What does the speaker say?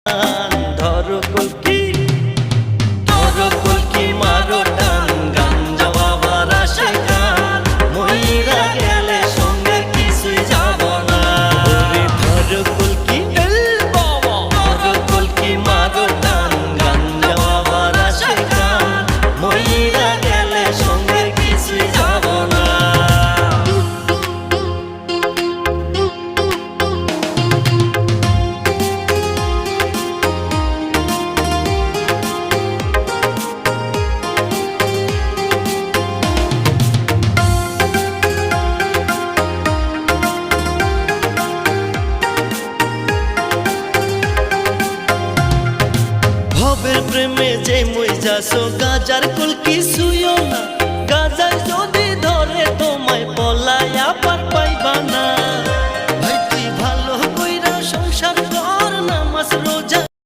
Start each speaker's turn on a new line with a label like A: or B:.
A: ধরো কলকি মারো টান গাঞ্জা বাবার আসে গান মইরা গেলে সঙ্গে কিছুই যাব না। ধরো কলকি মারো টান গাঞ্জা বাবার আসে গান মইরা গেলে সঙ্গে কিছুই যাব না। ভবের প্রেমে যে মই যাসো গাজার কলকি শুইও না গাজার যদি